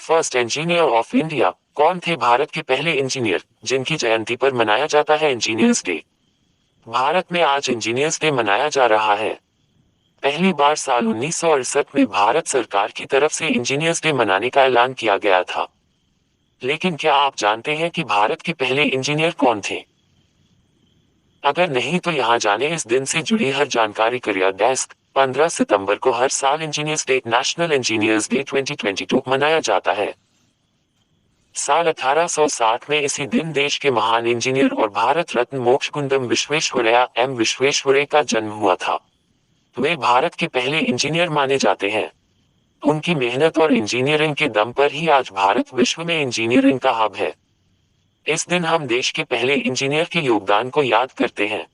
First engineer of India. कौन थे भारत के पहले इंजीनियर जिनकी जयंती पर मनाया जाता है इंजीनियर्स डे? भारत में आज इंजीनियर्स डे मनाया जा रहा है। पहली बार साल 1968 में भारत सरकार की तरफ से इंजीनियर्स डे मनाने का ऐलान किया गया था। लेकिन क्या आप जानते हैं कि भारत के पहले इंजीनियर कौन थे? अगर नहीं तो यहाँ जाने इस दिन से जुड़ी हर जानकारी करियर डेस्क। 15 सितंबर को हर साल engineers day national engineers day 2022 मनाया जाता है। साल 1860 में इसी दिन देश के महान इंजीनियर और भारत रत्न मोक्षगुंडम विश्वेश्वरैया एम विश्वेश्वरैया का जन्म हुआ था। वे भारत के पहले इंजीनियर माने जाते हैं। उनकी मेहनत और इंजीनियरिंग के दम पर ही आज भारत विश्व में इंजीनियरिंग का हब है। इस दिन हम देश के पहले इंजीनियर के योगदान को याद करते हैं।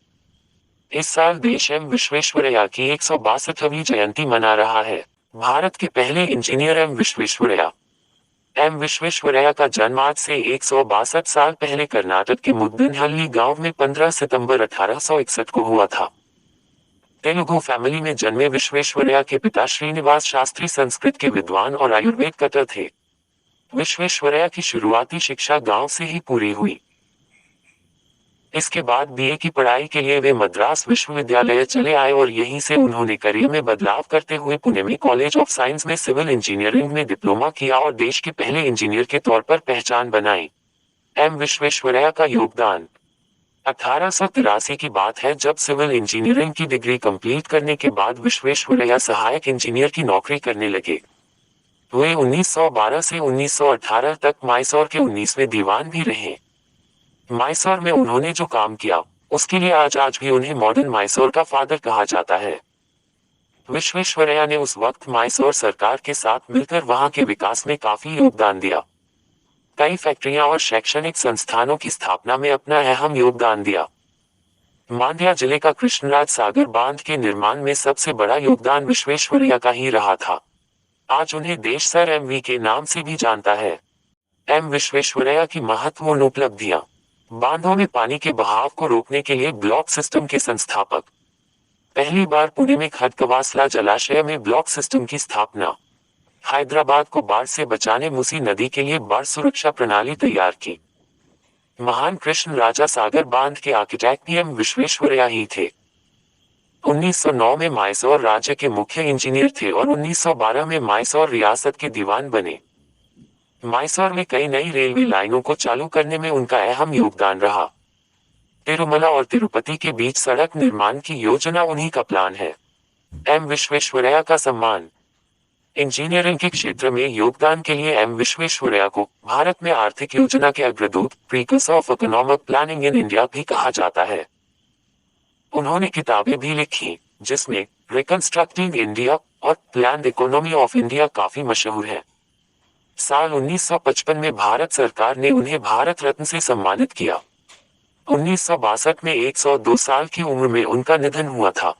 इस साल देश एम विश्वेश्वरैया की 162वीं जयंती मना रहा है। भारत के पहले engineer M Visvesvaraya. M Visvesvaraya का जन्म आज से 162 साल पहले कर्नाटक के मुद्दनहल्ली गांव में 15 सितंबर 1861 को हुआ था। तेलुगु फैमिली में जन्मे विश्वेश्वरैया के पिता श्रीनिवास शास्त्री संस्कृत के विद्वान और आयुर्वेद कटर थे। विश्वेश्वरैया की शुरुआती शिक्षा गांव से ही पूरी हुई। इसके बाद बीए की पढ़ाई के लिए वे मद्रास विश्वविद्यालय चले आए और यहीं से उन्होंने करियर में बदलाव करते हुए पुणे में कॉलेज ऑफ साइंस में सिविल इंजीनियरिंग में डिप्लोमा किया और देश के पहले इंजीनियर के तौर पर पहचान बनाई। एम विश्वेश्वरैया का योगदान। 1883 की बात है जब सिविल इंजीनियरिंग की डिग्री कंप्लीट करने के बाद विश्वेश्वरैया सहायक इंजीनियर की नौकरी करने लगे। वे 1912 से 1918 तक मैसूर के 19वें दीवान भी रहे। मैसूर में उन्होंने जो काम किया उसके लिए आज भी उन्हें मॉडर्न मैसूर का फादर कहा जाता है। विश्वेश्वरैया ने उस वक्त मैसूर सरकार के साथ मिलकर वहां के विकास में काफी योगदान दिया। कई फैक्ट्रियां और शैक्षणिक संस्थानों की स्थापना में अपना अहम योगदान दिया। मांड्या जिले का कृष्णराज सागर बांध के निर्माण में सबसे बड़ा योगदान विश्वेश्वरैया का ही रहा था। आज उन्हें देश सर एमवी के नाम से भी जानता है। एम विश्वेश्वरैया की महत्वपूर्ण उपलब्धियां। बांधों में पानी के बहाव को रोकने के लिए ब्लॉक सिस्टम के संस्थापक। पहली बार पुणे में खडकवासला जलाशय में ब्लॉक सिस्टम की स्थापना। हैदराबाद को बाढ़ से बचाने मूसी नदी के लिए बाढ़ सुरक्षा प्रणाली तैयार की। महान कृष्ण राजा सागर बांध के आर्किटेक्ट भी एम विश्वेश्वरैया ही थे। 1909 में मैसूर राज्य के मुख्य इंजीनियर थे और 1912 में मैसूर रियासत के दीवान बने। मैसूर में कई नई रेलवे लाइनों को चालू करने में उनका अहम योगदान रहा। तिरुमला और तिरुपति के बीच सड़क निर्माण की योजना उन्हीं का प्लान है। एम विश्वेश्वरैया का सम्मान। इंजीनियरिंग के क्षेत्र में योगदान के लिए एम विश्वेश्वरैया को भारत में आर्थिक योजना के अग्रदूत precursor of economic planning in India भी कहा जाता है। उन्होंने किताबें भी लिखी जिसमें रिकंस्ट्रक्टिंग इंडिया और प्लान्ड इकोनॉमी ऑफ इंडिया काफी मशहूर है। साल 1955 में भारत सरकार ने उन्हें भारत रत्न से सम्मानित किया। 1962 में 102 साल की उम्र में उनका निधन हुआ था।